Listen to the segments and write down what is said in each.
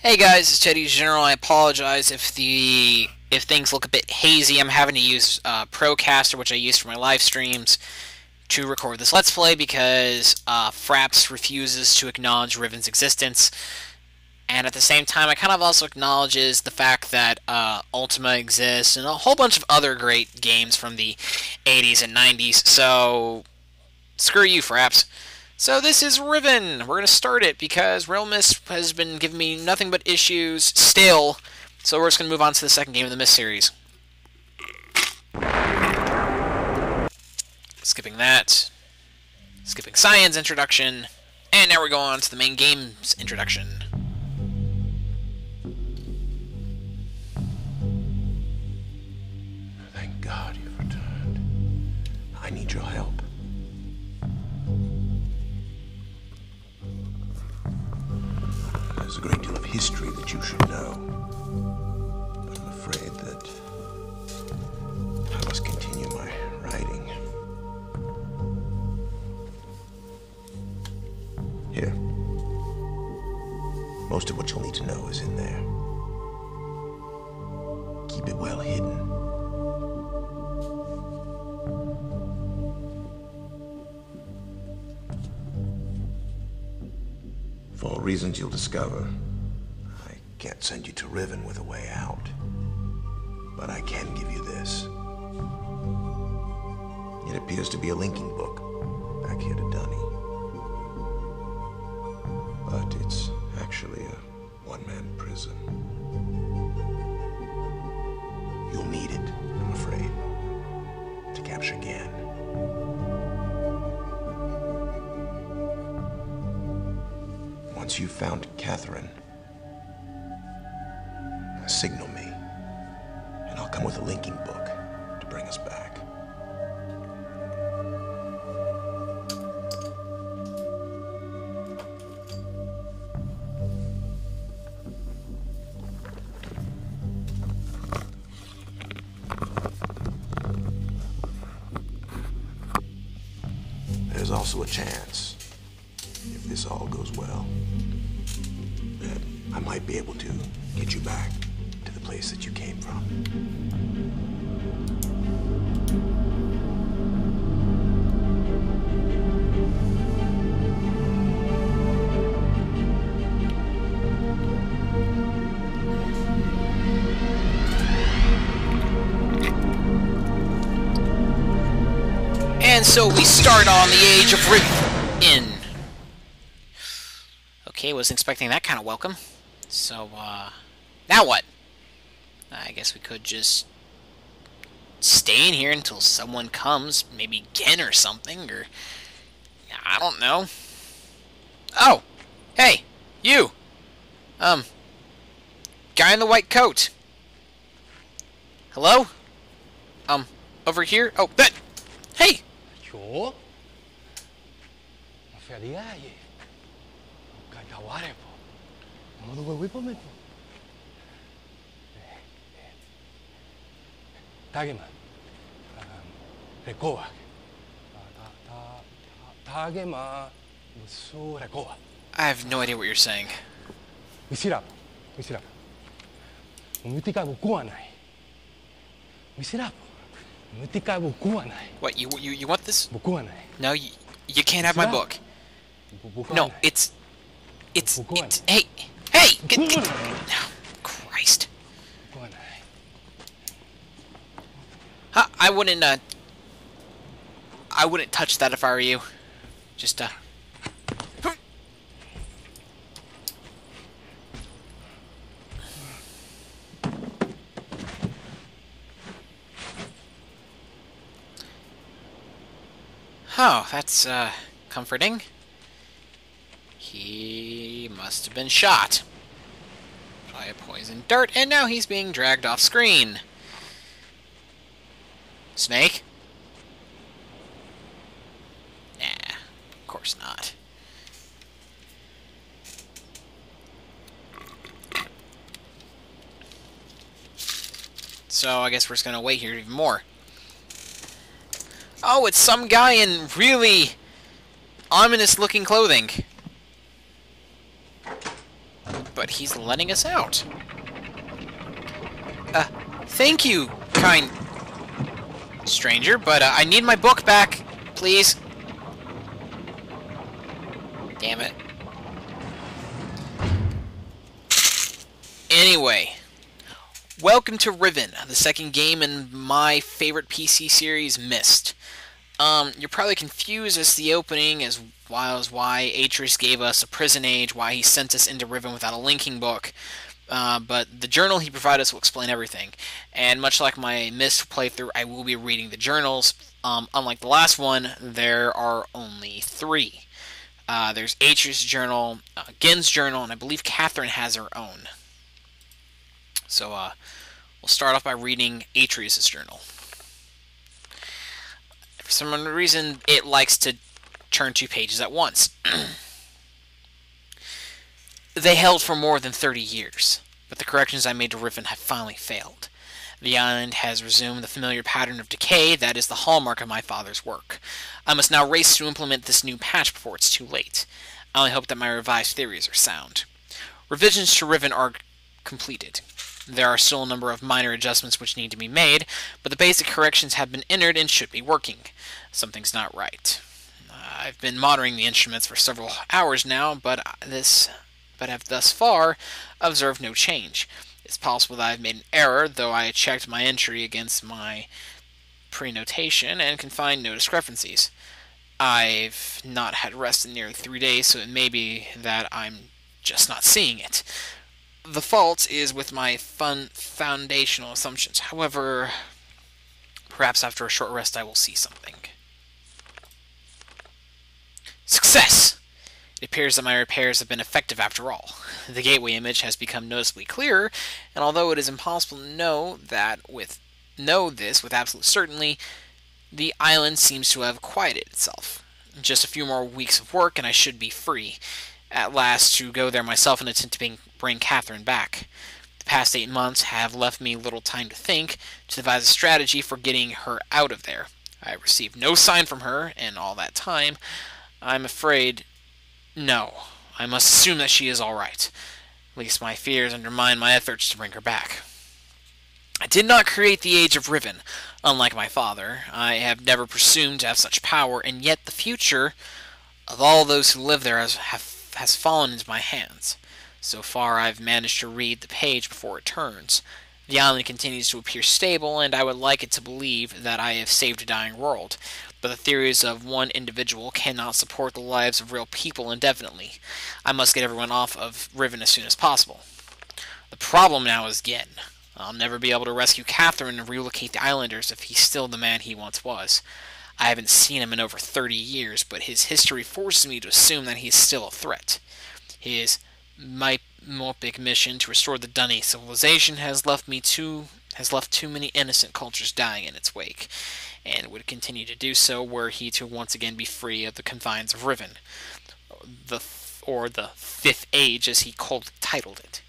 Hey guys, it's Teddy General. I apologize if things look a bit hazy. I'm having to use Procaster, which I use for my live streams, to record this Let's Play because Fraps refuses to acknowledge Riven's existence, and at the same time, I kind of also acknowledges the fact that Ultima exists and a whole bunch of other great games from the 80s and 90s. So screw you, Fraps. So this is Riven. We're going to start it because Myst has been giving me nothing but issues still. So we're just going to move on to the second game of the Myst series. Skipping that. Skipping Cyan's introduction. And now we're going on to the main game's introduction. Thank God you've returned. I need your help. There's a great deal of history that you should know, but I'm afraid that I must continue my writing. Here. Most of what you'll need to know is in there. Keep it well hidden. For all reasons you'll discover, I can't send you to Riven with a way out. But I can give you this. It appears to be a linking book back here to Dunny. But it's actually a one-man prison. You'll need it, I'm afraid, to capture Ghen. Once you've found Catherine, signal me, and I'll come with a linking book to bring us back. There's also a chance, if this all goes well, that I might be able to get you back to the place that you came from. And so we start on the Age of Rivin. Okay, wasn't expecting that kind of welcome. So, now what? I guess we could just stay in here until someone comes. Maybe Ghen or something, or I don't know. Oh! Hey! You! Guy in the white coat. Hello? Over here? Oh, that! Hey! 줘? Feriaje. Cagaware, po. Não vou pomento. Tagema. Rekoa. Tagema. Musu rekoa. I have no idea what you're saying. Misirap. Mutika bukuanai. Misirap. Mutika bukuanai. What, you want this? Bukuanai. No, you can't have my book. No, it's hey, oh, Christ. Huh, I wouldn't touch that if I were you. Just, Oh, that's, comforting. He must have been shot by a poison dart, and now he's being dragged off screen. Snake? Nah, of course not. So I guess we're just gonna wait here even more. Oh, it's some guy in really ominous-looking clothing. but he's letting us out. Thank you, kind stranger, but I need my book back, please. Damn it. Anyway, welcome to Riven, the second game in my favorite PC series, Myst. You're probably confused as to the opening as well as why Atreus gave us a prison age, why he sent us into Riven without a linking book. But the journal he provided us will explain everything. And much like my Myst playthrough, I will be reading the journals. Unlike the last one, there are only 3. There's Atreus' journal, Ghen's journal, and I believe Catherine has her own. So we'll start off by reading Atreus' journal. For some reason, it likes to turn 2 pages at once. They held for more than 30 years, but the corrections I made to Rivin have finally failed. The island has resumed the familiar pattern of decay that is the hallmark of my father's work. I must now race to implement this new patch before it's too late. I only hope that my revised theories are sound. Revisions to Riven are completed. There are still a number of minor adjustments which need to be made, but the basic corrections have been entered and should be working. Something's not right. I've been monitoring the instruments for several hours now, but have thus far observed no change. It's possible that I've made an error, though I checked my entry against my pre-notation and can find no discrepancies. I've not had rest in nearly 3 days, so it may be that I'm just not seeing it. The fault is with my foundational assumptions. However, perhaps after a short rest I will see something. Success! It appears that my repairs have been effective after all. The gateway image has become noticeably clearer, and although it is impossible to know this with absolute certainty, the island seems to have quieted itself. Just a few more weeks of work and I should be free, at last, to go there myself and attempt to bring Catherine back. The past 8 months have left me little time to think, to devise a strategy for getting her out of there. I have received no sign from her in all that time. I'm afraid... No, I must assume that she is all right. At least my fears undermine my efforts to bring her back. I did not create the Age of Riven. Unlike my father, I have never presumed to have such power, and yet the future of all those who live there has fallen into my hands. So far, I've managed to read the page before it turns. The island continues to appear stable, and I would like it to believe that I have saved a dying world. But the theories of one individual cannot support the lives of real people indefinitely. I must get everyone off of Riven as soon as possible. The problem now is Ghen. I'll never be able to rescue Catherine and relocate the islanders if he's still the man he once was. I haven't seen him in over 30 years, but his history forces me to assume that he's still a threat. His myopic mission to restore the Dunny civilization has left too many innocent cultures dying in its wake, and would continue to do so were he to once again be free of the confines of Riven, or the Fifth Age, as he coldly titled it.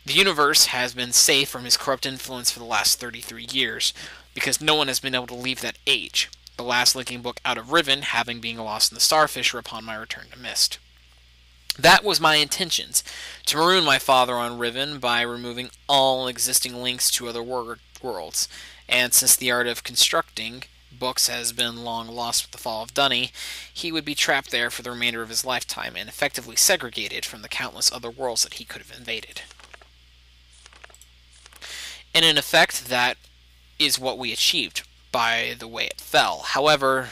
The universe has been safe from his corrupt influence for the last 33 years, because no one has been able to leave that age, the last linking book out of Riven having been lost in the Starfisher upon my return to Myst. That was my intentions, to maroon my father on Riven by removing all existing links to other worlds, and since the art of constructing books has been long lost with the fall of Dunny, he would be trapped there for the remainder of his lifetime and effectively segregated from the countless other worlds that he could have invaded. And in effect, that is what we achieved by the way it fell. However,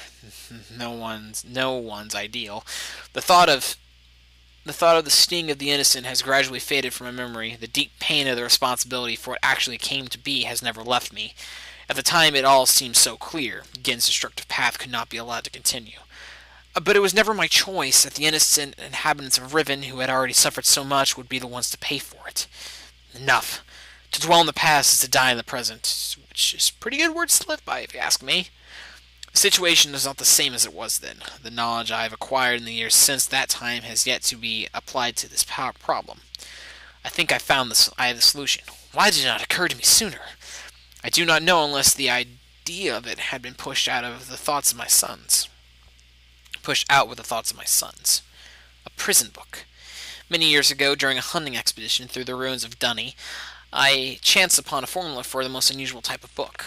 no one's ideal. The thought of the sting of the innocent has gradually faded from my memory. The deep pain of the responsibility for what actually came to be has never left me. At the time, it all seemed so clear. Ghen's destructive path could not be allowed to continue. But it was never my choice that the innocent inhabitants of Riven, who had already suffered so much, would be the ones to pay for it. Enough. To dwell in the past is to die in the present, which is pretty good words to live by, if you ask me. The situation is not the same as it was then. The knowledge I have acquired in the years since that time has yet to be applied to this problem. I think I have the solution. Why did it not occur to me sooner? I do not know unless the idea of it had been pushed out with the thoughts of my sons. A prison book. Many years ago, during a hunting expedition through the ruins of Dunny, I chanced upon a formula for the most unusual type of book.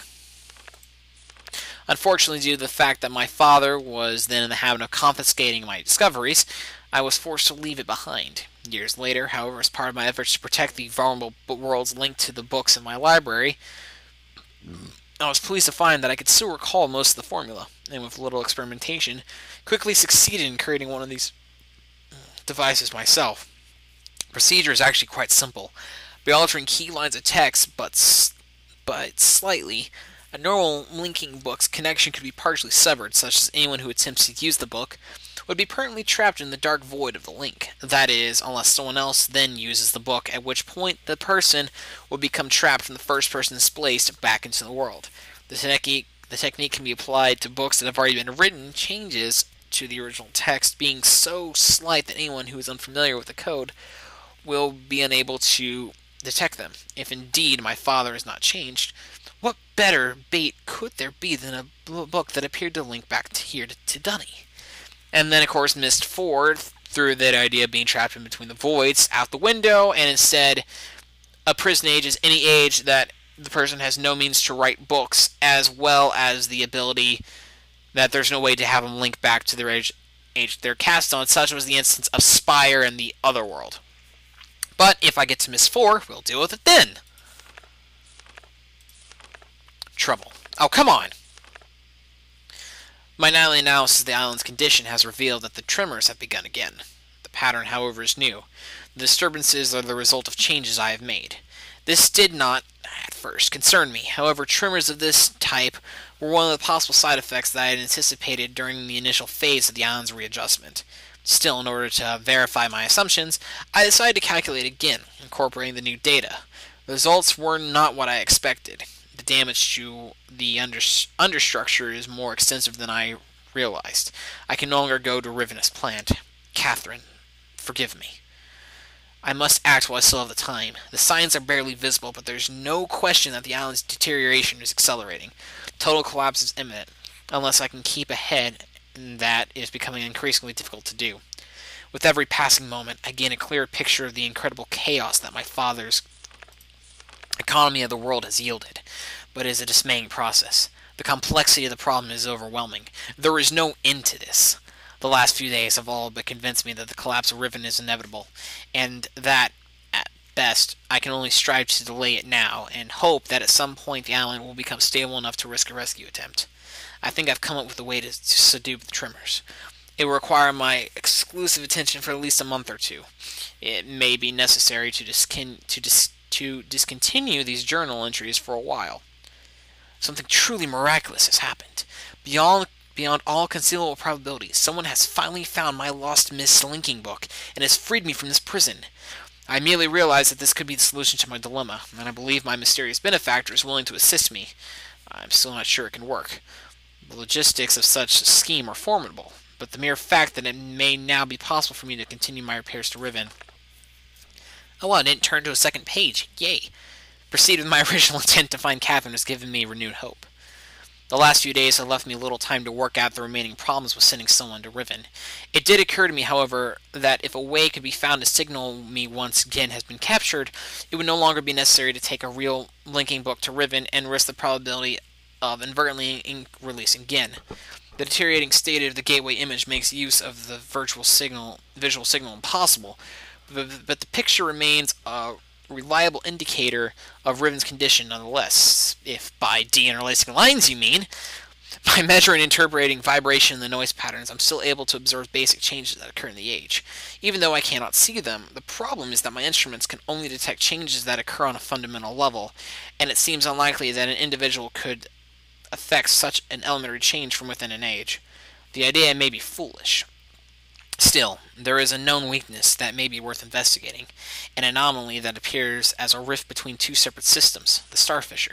Unfortunately, due to the fact that my father was then in the habit of confiscating my discoveries, I was forced to leave it behind. Years later, however, as part of my efforts to protect the vulnerable worlds linked to the books in my library, I was pleased to find that I could still recall most of the formula, and with little experimentation, quickly succeeded in creating one of these devices myself. The procedure is actually quite simple. By altering key lines of text, but slightly, a normal linking book's connection could be partially severed, such as anyone who attempts to use the book would be permanently trapped in the dark void of the link. That is, unless someone else then uses the book, at which point the person would become trapped from the first person displaced back into the world. The technique can be applied to books that have already been written, changes to the original text being so slight that anyone who is unfamiliar with the code will be unable to detect them. If indeed my father is not changed, what better bait could there be than a book that appeared to link back to Dunny? And then, of course, Myst 4 threw that idea of being trapped in between the voids out the window, and instead, a prison age is any age that the person has no means to write books, as well as the ability that there's no way to have them link back to their age they're cast on. Such was the instance of Spire and the Otherworld. But if I get to Myst 4, we'll deal with it then. Trouble. Oh, come on! My nightly analysis of the island's condition has revealed that the tremors have begun again. The pattern, however, is new. The disturbances are the result of changes I have made. This did not, at first, concern me. However, tremors of this type were one of the possible side effects that I had anticipated during the initial phase of the island's readjustment. Still, in order to verify my assumptions, I decided to calculate again, incorporating the new data. The results were not what I expected. The damage to the understructure is more extensive than I realized. I can no longer go to Rivin as planned. Catherine, forgive me. I must act while I still have the time. The signs are barely visible, but there's no question that the island's deterioration is accelerating. Total collapse is imminent, unless I can keep ahead, and that is becoming increasingly difficult to do. With every passing moment, I gain a clearer picture of the incredible chaos that my father's economy of the world has yielded, but it is a dismaying process. The complexity of the problem is overwhelming. There is no end to this. The last few days have all but convinced me that the collapse of Riven is inevitable, and that, at best, I can only strive to delay it now, and hope that at some point the island will become stable enough to risk a rescue attempt. I think I've come up with a way to subdue the tremors. It will require my exclusive attention for at least a month or two. It may be necessary to discontinue these journal entries for a while. Something truly miraculous has happened. Beyond all conceivable probability, someone has finally found my lost Myst linking book and has freed me from this prison. I immediately realized that this could be the solution to my dilemma, and I believe my mysterious benefactor is willing to assist me. I'm still not sure it can work. The logistics of such a scheme are formidable, but the mere fact that it may now be possible for me to continue my repairs to Riven. Oh, I didn't turn to a second page. Yay. Proceed with my original intent to find Catherine has given me renewed hope. The last few days have left me little time to work out the remaining problems with sending someone to Riven. It did occur to me, however, that if a way could be found to signal me once Ghen has been captured, it would no longer be necessary to take a real linking book to Riven and risk the probability of inadvertently releasing Ghen. The deteriorating state of the gateway image makes use of the visual signal impossible, but the picture remains a reliable indicator of Riven's condition nonetheless, if by de-interlacing lines you mean. By measuring and interpreting vibration in the noise patterns, I'm still able to observe basic changes that occur in the age. Even though I cannot see them, the problem is that my instruments can only detect changes that occur on a fundamental level, and it seems unlikely that an individual could affect such an elementary change from within an age. The idea may be foolish. Still, there is a known weakness that may be worth investigating, an anomaly that appears as a rift between two separate systems, the Starfisher.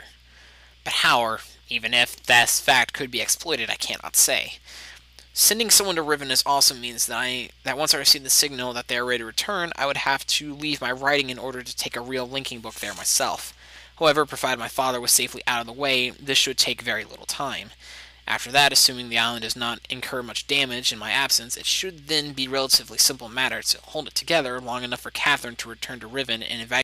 But how, or even if this fact could be exploited, I cannot say. Sending someone to Riven also means that once I receive the signal that they are ready to return, I would have to leave my writing in order to take a real linking book there myself. However, provided my father was safely out of the way, this should take very little time. After that, assuming the island does not incur much damage in my absence, it should then be a relatively simple matter to hold it together long enough for Catherine to return to Riven and evacuate